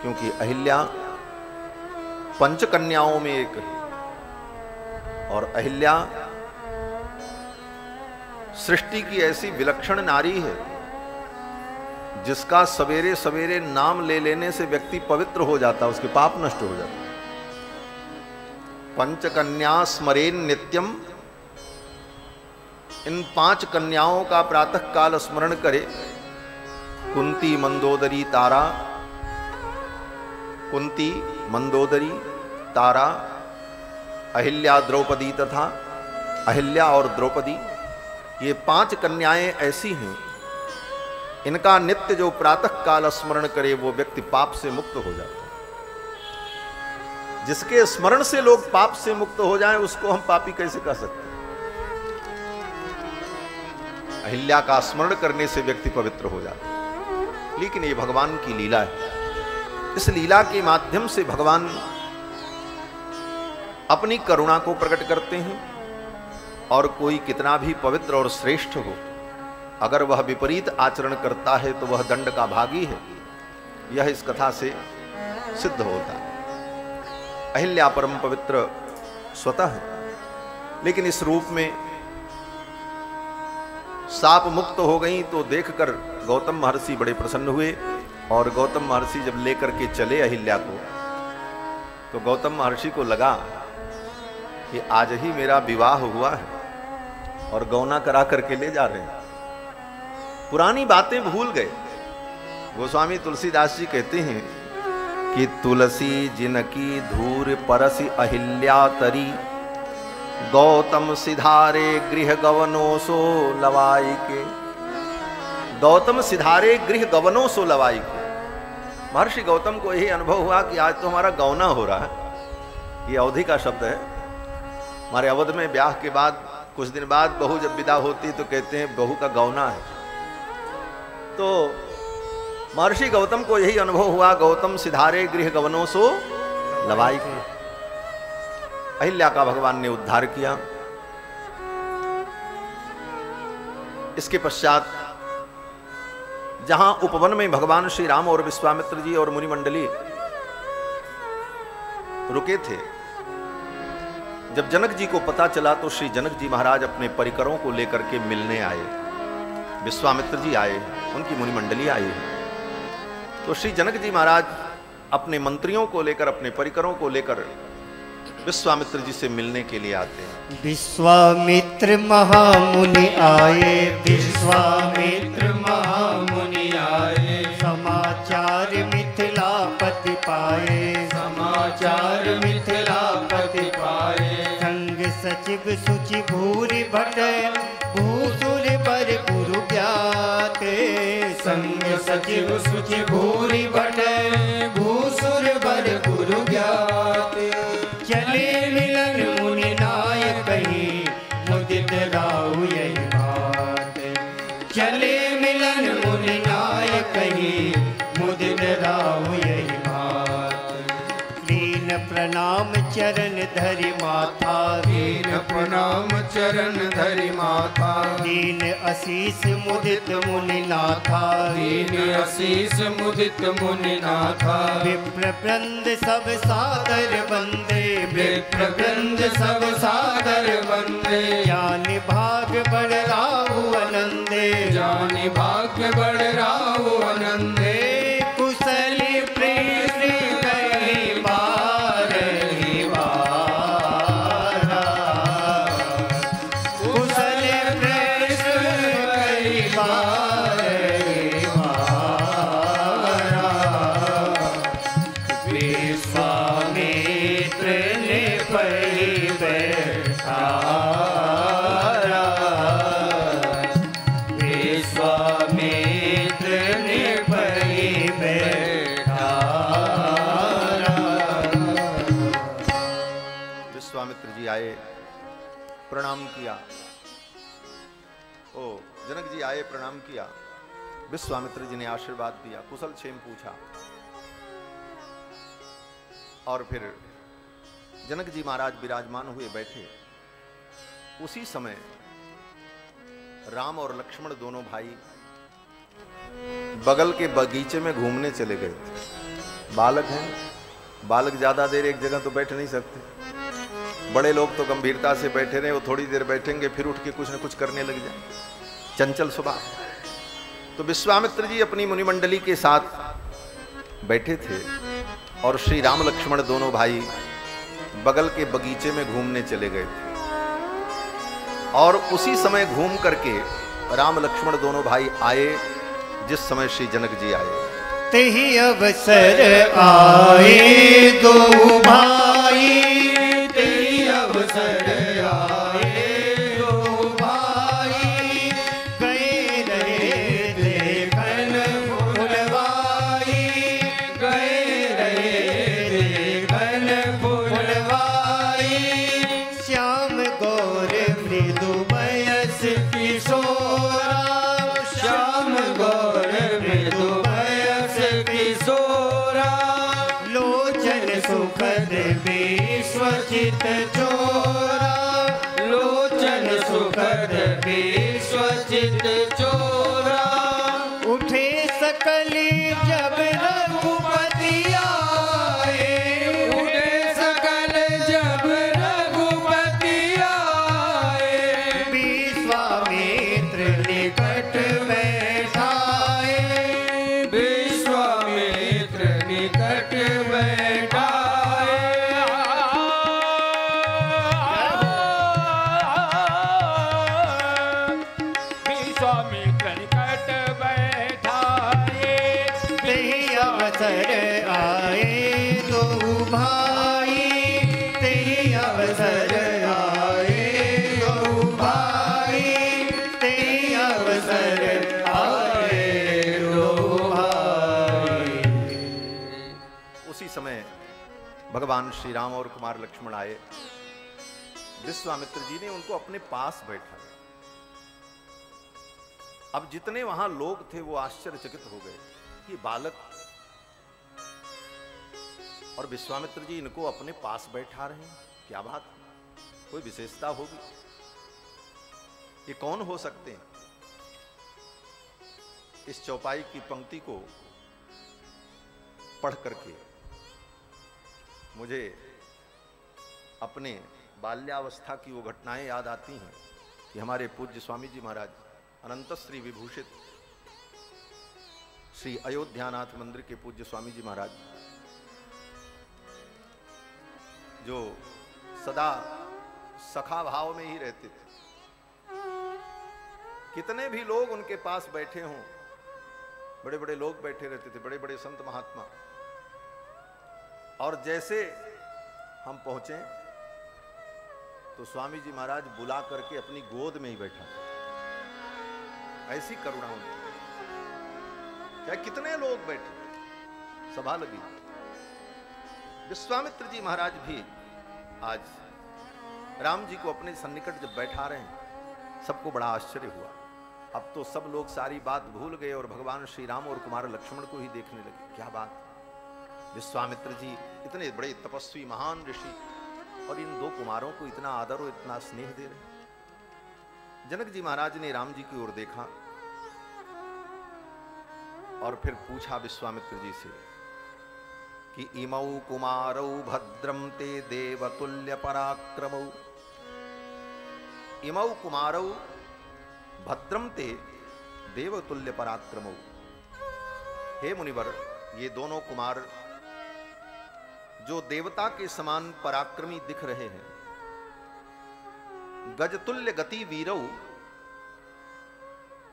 क्योंकि अहिल्या पंचकन्याओं में एक है और अहिल्या सृष्टि की ऐसी विलक्षण नारी है जिसका सवेरे सवेरे नाम ले लेने से व्यक्ति पवित्र हो जाता, उसके पाप नष्ट हो जाते। पंचकन्या स्मरेन नित्यम, इन 5 कन्याओं का प्रातः काल स्मरण करे। कुंती मंदोदरी तारा, कुंती मंदोदरी तारा, अहिल्या द्रौपदी तथा अहिल्या और द्रौपदी, ये 5 कन्याएं ऐसी हैं, इनका नित्य जो प्रातः काल स्मरण करे वो व्यक्ति पाप से मुक्त हो जाता है। जिसके स्मरण से लोग पाप से मुक्त हो जाएं उसको हम पापी कैसे कह सकते हैं? अहिल्या का स्मरण करने से व्यक्ति पवित्र हो जाता है। लेकिन ये भगवान की लीला है। इस लीला के माध्यम से भगवान अपनी करुणा को प्रकट करते हैं और कोई कितना भी पवित्र और श्रेष्ठ हो, अगर वह विपरीत आचरण करता है तो वह दंड का भागी है। यह इस कथा से सिद्ध होता है। अहिल्या परम पवित्र स्वतः है, लेकिन इस रूप में साप मुक्त हो गई तो देखकर गौतम महर्षि बड़े प्रसन्न हुए और गौतम महर्षि जब लेकर के चले अहिल्या को, तो गौतम महर्षि को लगा कि आज ही मेरा विवाह हुआ है और गौना करा करके ले जा रहे हैं। पुरानी बातें भूल गए। गोस्वामी तुलसीदास जी कहते हैं कि तुलसी जिनकी धूर परसि अहिल्या तरी, गौतम सिधारे गृह गवनो सो लवाई के। गौतम सिधारे गृह गवनो सो लवाई के। महर्षि गौतम को यही अनुभव हुआ कि आज तो हमारा गौना हो रहा है। ये अवधि का शब्द है। हमारे अवध में ब्याह के बाद कुछ दिन बाद बहू जब विदा होती तो कहते हैं बहू का गौना है। तो महर्षि गौतम को यही अनुभव हुआ, गौतम सिधारे गृह गवनो सो लवाई के। अहिल्या का भगवान ने उद्धार किया। इसके पश्चात जहां उपवन में भगवान श्री राम और विश्वामित्र जी और मुनि मंडली रुके थे, जब जनक जी को पता चला तो श्री जनक जी महाराज अपने परिकरों को लेकर के मिलने आए। विश्वामित्र जी आए, उनकी मुनि मंडली आई है। तो श्री जनक जी महाराज अपने मंत्रियों को लेकर, अपने परिकरों को लेकर विश्वामित्र जी से मिलने के लिए आते हैं। विश्वामित्र महामुनि आए, विश्वामित्र महामुनि आए, समाचार मिथिलापति पाए, समाचार मिथिलापति पाए। संग सचिव सुचि भूरि भट, भूसुर बर गुरु ज्ञाते। संग सचिव सुचि भूरि भट, भूसुर बर गुरु ज्ञाते। चले मिलन मुनि नायक ही, मुदित राउ यही बात। चले मिलन मुनि नायक ही, मुदित राउ यही बात। दीन प्रणाम चरण धरि माथा, दीन प्रणाम चरण धरि माथा। दीन असीस मुदित मुनि नाथा, दीन असीस मुदित मुनि नाथा। विप्र वृंद सब सादर वंदे, विप्र वृंद सब सादर वंदे। जानि भाग बड़ राहु आनंदे, जानि भाग बड़ राहु आनंदे। कुशली प्रीति कही बार ही बारा, कुशली प्रीति कही बार ही बारा। विश्वामित्र ने पही बैठारा, विश्वामित्र ने पही बैठारा। विश्वामित्र जी आए, प्रणाम किया। ओ जनक जी आए, प्रणाम किया। विश्वामित्र जी ने आशीर्वाद दिया, कुशल क्षेम पूछा। और फिर जनक जी महाराज विराजमान हुए, बैठे। उसी समय राम और लक्ष्मण दोनों भाई बगल के बगीचे में घूमने चले गए थे। बालक हैं, बालक ज्यादा देर एक जगह तो बैठ नहीं सकते। बड़े लोग तो गंभीरता से बैठे रहे, वो थोड़ी देर बैठेंगे फिर उठ के कुछ न कुछ करने लग जाए, चंचल स्वभाव। तो विश्वामित्र जी अपनी मुनिमंडली के साथ बैठे थे और श्री राम लक्ष्मण दोनों भाई बगल के बगीचे में घूमने चले गए थे। और उसी समय घूम करके राम लक्ष्मण दोनों भाई आए जिस समय श्री जनक जी आए। तेहि अवसर आए दो भाई, तेहि अवसर आए दो भाई, गए रहे देखन फुलवाई, गए रहे देखन फुलवाई। श्याम गौर मृदु मयस किशोरा, श्याम गौर मृदु किशोरा, लोचन सुखद विश्वचित चोरा, लोचन सुखद विश्वचित चोरा। उठे सकली जब रघुपति आए, उठे सकल जब रघुपति आए, विश्वामित्र निकट बैठाए, विश्वामित्र निकट बैठाए। विश्वामित्र निकट बैठाए, तेहि अवसर आए दो भाई, तेहि अवसर आए दो भाई, तेहि अवसर आए दो भाई। उसी समय भगवान श्री राम और कुमार लक्ष्मण आए। विश्वामित्र जी ने उनको अपने पास बैठा। अब जितने वहां लोग थे वो आश्चर्यचकित हो गए, ये बालक और विश्वामित्र जी इनको अपने पास बैठा रहे हैं, क्या बात, कोई विशेषता होगी, ये कौन हो सकते हैं। इस चौपाई की पंक्ति को पढ़ करके मुझे अपने बाल्यावस्था की वो घटनाएं याद आती हैं कि हमारे पूज्य स्वामी जी महाराज अनंत श्री विभूषित श्री अयोध्यानाथ मंदिर के पूज्य स्वामी जी महाराज, जो सदा सखा भाव में ही रहते थे, कितने भी लोग उनके पास बैठे हों, बड़े बड़े लोग बैठे रहते थे, बड़े बड़े संत महात्मा, और जैसे हम पहुंचे तो स्वामी जी महाराज बुला करके अपनी गोद में ही बैठा, ऐसी करुणा उनकी। क्या कितने लोग बैठे, सभा लगी। विश्वामित्र जी महाराज भी आज राम जी को अपने सन्निकट जब बैठा रहे हैं, सबको बड़ा आश्चर्य हुआ। अब तो सब लोग सारी बात भूल गए और भगवान श्री राम और कुमार लक्ष्मण को ही देखने लगे। क्या बात, विश्वामित्र जी इतने बड़े तपस्वी महान ऋषि और इन दो कुमारों को इतना आदर और इतना स्नेह दे रहे। जनक जी महाराज ने राम जी की ओर देखा और फिर पूछा विश्वामित्र जी से कि इमौ कुमारौ भद्रम ते देवतुल्य पराक्रमौ, इमौ कुमारौ भद्रम ते देवतुल्य पराक्रमौ। हे मुनिवर, ये दोनों कुमार जो देवता के समान पराक्रमी दिख रहे हैं, गजतुल्य गति वीरौ।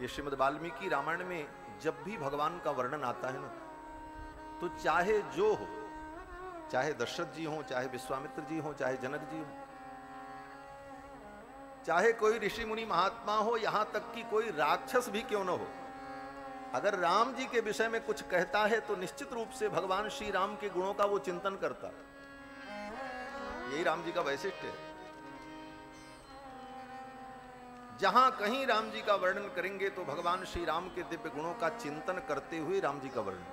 ये श्रीमद् वाल्मीकि रामायण में जब भी भगवान का वर्णन आता है ना, तो चाहे जो हो, चाहे दशरथ जी हो, चाहे विश्वामित्र जी हो, चाहे जनक जी हो, चाहे कोई ऋषि मुनि महात्मा हो, यहां तक कि कोई राक्षस भी क्यों न हो, अगर राम जी के विषय में कुछ कहता है तो निश्चित रूप से भगवान श्री राम के गुणों का वो चिंतन करता है। यही राम जी का वैशिष्ट्य है। जहां कहीं राम जी का वर्णन करेंगे तो भगवान श्री राम के दिव्य गुणों का चिंतन करते हुए राम जी का वर्णन।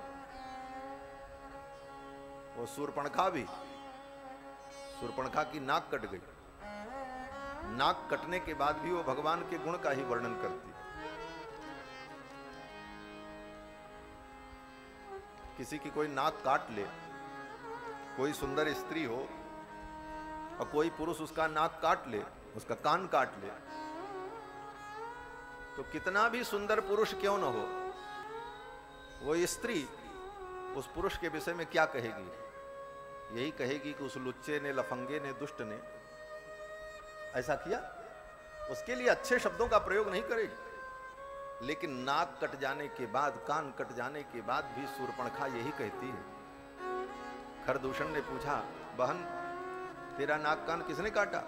वो शूर्पणखा भी, शूर्पणखा की नाक कट गई, नाक कटने के बाद भी वो भगवान के गुण का ही वर्णन करती। किसी की कोई नाक काट ले, कोई सुंदर स्त्री हो और कोई पुरुष उसका नाक काट ले, उसका कान काट ले, तो कितना भी सुंदर पुरुष क्यों न हो, वो स्त्री उस पुरुष के विषय में क्या कहेगी? यही कहेगी कि उस लुच्चे ने, लफंगे ने, दुष्ट ने ऐसा किया। उसके लिए अच्छे शब्दों का प्रयोग नहीं करेगी। लेकिन नाक कट जाने के बाद, कान कट जाने के बाद भी शूर्पणखा यही कहती है। खरदूषण ने पूछा, बहन तेरा नाक कान किसने काटा?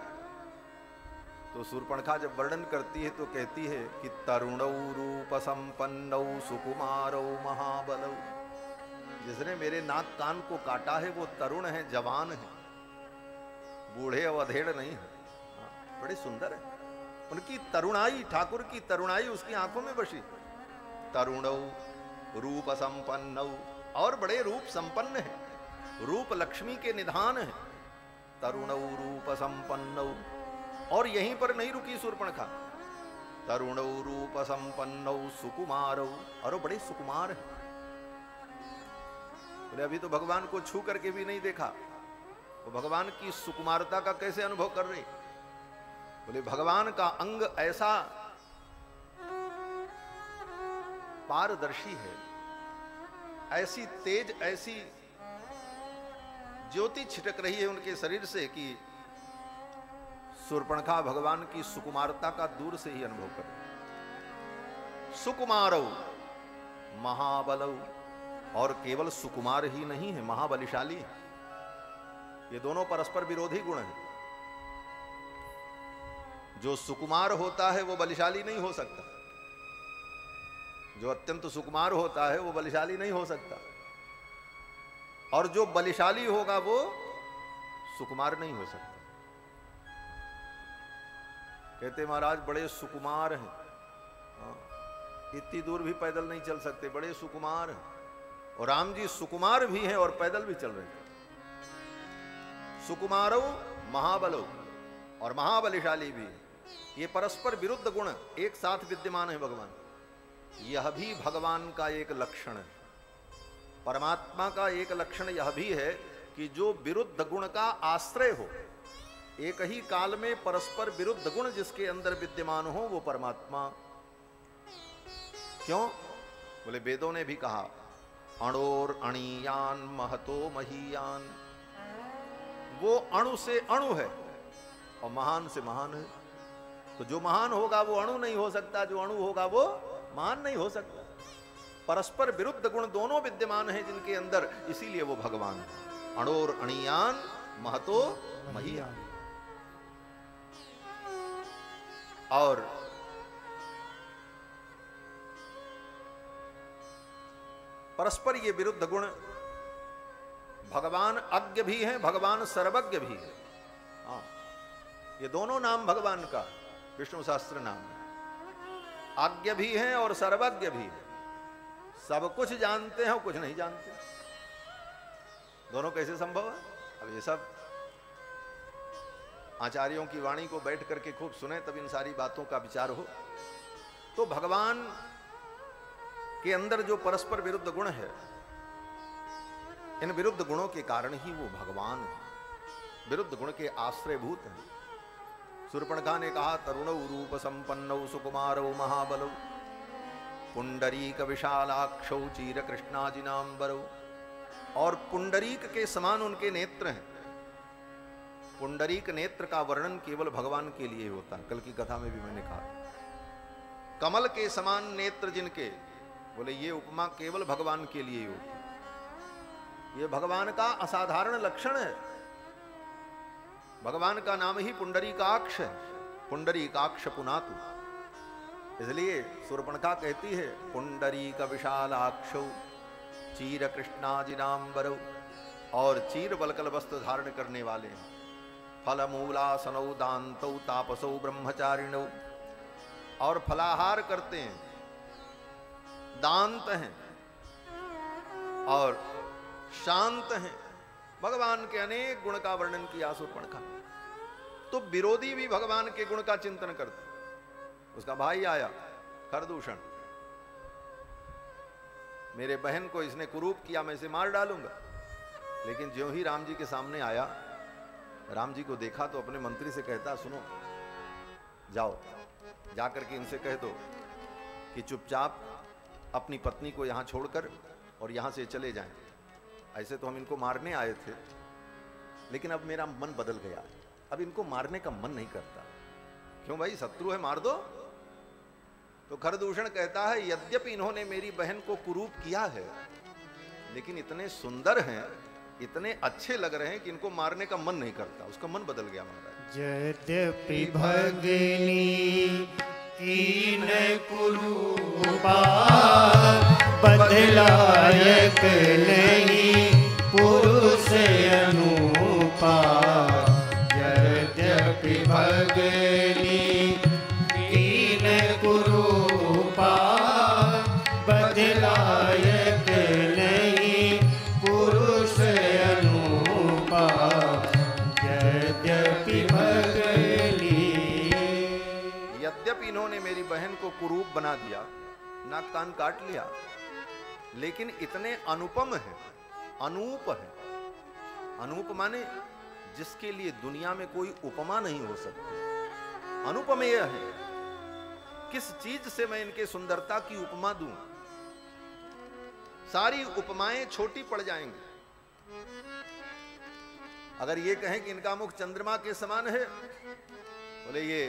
तो शूर्पणखा जब वर्णन करती है तो कहती है कि तरुणौ रूप संपन्नौ सुकुमारौ महाबलौ। जिसने मेरे नाक कान को काटा है वो तरुण है, जवान है, बूढ़े और अधेड़ नहीं है, बड़े सुंदर है। उनकी तरुणाई, ठाकुर की तरुणाई उसकी आंखों में बसी। तरुणौ रूप संपन्नौ, और बड़े रूप संपन्न है, रूप लक्ष्मी के निधान है। तरुणौ रूप संपन्नौ, और यहीं पर नहीं रुकी शूर्पणखा। तरुणौ रूप संपन्नौ सुकुमारौ, और वो बड़े सुकुमार है। बोले अभी तो भगवान को छू करके भी नहीं देखा, वो भगवान की सुकुमारता का कैसे अनुभव कर रहे? बोले भगवान का अंग ऐसा पारदर्शी है, ऐसी तेज, ऐसी ज्योति छिटक रही है उनके शरीर से कि शूर्पणखा भगवान की सुकुमारता का दूर से ही अनुभव कर। सुकुमारौ महाबलौ, और केवल सुकुमार ही नहीं है, महाबलिशाली है। ये दोनों परस्पर विरोधी गुण हैं। जो सुकुमार होता है वो बलिशाली नहीं हो सकता, जो अत्यंत सुकुमार होता है वो बलिशाली नहीं हो सकता, और जो बलिशाली होगा वो सुकुमार नहीं हो सकता। कहते महाराज बड़े सुकुमार हैं, इतनी दूर भी पैदल नहीं चल सकते, बड़े सुकुमार हैं। और राम जी सुकुमार भी हैं और पैदल भी चल रहे हैं। सुकुमारो महाबलो, और महाबलिशाली भी है। ये परस्पर विरुद्ध गुण एक साथ विद्यमान है भगवान। यह भी भगवान का एक लक्षण है, परमात्मा का एक लक्षण यह भी है कि जो विरुद्ध गुण का आश्रय हो, एक ही काल में परस्पर विरुद्ध गुण जिसके अंदर विद्यमान हो, वो परमात्मा। क्यों? बोले वेदों ने भी कहा, अणोर अणियान महतो महीयान। वो अणु से अणु है और महान से महान है। तो जो महान होगा वो अणु नहीं हो सकता, जो अणु होगा वो महान नहीं हो सकता। परस्पर विरुद्ध गुण दोनों विद्यमान हैं जिनके अंदर, इसीलिए वो भगवान है। अणोर अणियान महतो महीयान। और परस्पर ये विरुद्ध गुण, भगवान अज्ञ भी है, भगवान सर्वज्ञ भी है। हाँ, ये दोनों नाम भगवान का विष्णु सहस्त्र नाम है। अज्ञ भी है और सर्वज्ञ भी है। सब कुछ जानते हैं और कुछ नहीं जानते। दोनों कैसे संभव है? अब ये सब आचार्यों की वाणी को बैठ करके खूब सुने, तब इन सारी बातों का विचार हो। तो भगवान के अंदर जो परस्पर विरुद्ध गुण है, इन विरुद्ध गुणों के कारण ही वो भगवान है, विरुद्ध गुण के आश्रयभूत हैं। शूर्पणखा ने कहा, तरुणौ रूप संपन्नौ सुकुमारौ महाबलौ, पुंडरीक विशालाक्षौ चीर कृष्णाजिनांबरौ। और पुंडरीक के समान उनके नेत्र हैं। पुंडरीक नेत्र का वर्णन केवल भगवान के लिए होता है। कल की कथा में भी मैंने कहा, कमल के समान नेत्र जिनके, बोले ये उपमा केवल भगवान के लिए ही होती है। ये भगवान का असाधारण लक्षण है। भगवान का नाम ही पुंडरीकाक्ष है, पुंडरीकाक्ष पुनातु। इसलिए शूर्पणखा कहती है, पुंडरीक विशालाक्षौ चीर कृष्णाजिनांबरौ। और चीर बलकल वस्त्र धारण करने वाले हैं। फलमूलासनौ दान्तौ तापसौ ब्रह्मचारिणौ। और फलाहार करते हैं, दांत हैं और शांत हैं। भगवान के अनेक गुण का वर्णन किया शूर्पणखा। तो विरोधी भी भगवान के गुण का चिंतन करते। उसका भाई आया खरदूषण, मेरे बहन को इसने कुरूप किया, मैं इसे मार डालूंगा। लेकिन ज्यों ही राम जी के सामने आया, राम जी को देखा तो अपने मंत्री से कहता, सुनो, जाओ जाकर के इनसे कह दो कि चुपचाप अपनी पत्नी को यहां छोड़कर और यहां से चले जाएं। ऐसे तो हम इनको मारने आए थे, लेकिन अब मेरा मन बदल गया, अब इनको मारने का मन नहीं करता। क्यों भाई, शत्रु है, मार दो। तो खरदूषण कहता है, यद्यपि इन्होंने मेरी बहन को कुरूप किया है, लेकिन इतने सुंदर हैं, इतने अच्छे लग रहे हैं कि इनको मारने का मन नहीं करता। उसका मन बदल गया महाराज। यद्यपि भगिनी कीन कुरूपा, बदलायक नहीं पुरुष अनुपा। यद्यपि भगिनी कीन कुरूपा, बदलायक नहीं पुरुष अनुपा। यद्यपि भगिनी, यद्यपि इन्होंने मेरी बहन को कुरूप बना दिया, नाक कान काट लिया, लेकिन इतने अनुपम है, अनूप है। अनूप माने जिसके लिए दुनिया में कोई उपमा नहीं हो सकती। अनुपमेय है। किस चीज से मैं इनके सुंदरता की उपमा दूं? सारी उपमाएं छोटी पड़ जाएंगी। अगर ये कहें कि इनका मुख चंद्रमा के समान है, बोले ये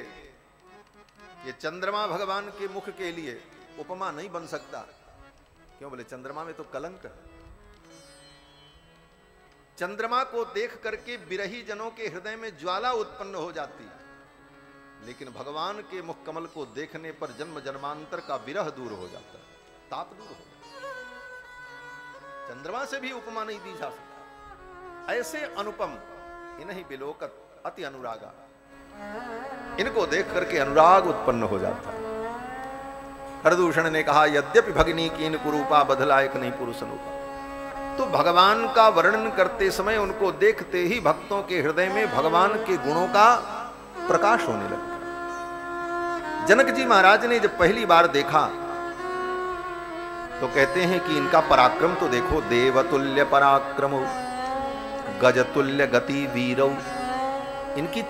चंद्रमा भगवान के मुख के लिए उपमा नहीं बन सकता। क्यों? बोले चंद्रमा में तो कलंक है। चंद्रमा को देख करके विरही जनों के हृदय में ज्वाला उत्पन्न हो जाती है, लेकिन भगवान के मुख कमल को देखने पर जन्म जन्मांतर का विरह दूर हो जाता है, ताप दूर हो जाता है। चंद्रमा से भी उपमा नहीं दी जा सकती। ऐसे अनुपम, इन्हीं बिलोकत अति अनुरागा, इनको देख करके अनुराग उत्पन्न हो जाता है। खरदूषण ने कहा, यद्यपि भगिनी कीन कुरूपा, बदलायक नहीं पुरुष अनुपा। तो भगवान का वर्णन करते समय उनको देखते ही भक्तों के हृदय में भगवान के गुणों का प्रकाश होने लगता। जनक जी महाराज ने जब पहली बार देखा तो कहते हैं कि इनका पराक्रम तो देखो, देवतुल्य पराक्रम, गजतुल्य गति वीरौ। इनकी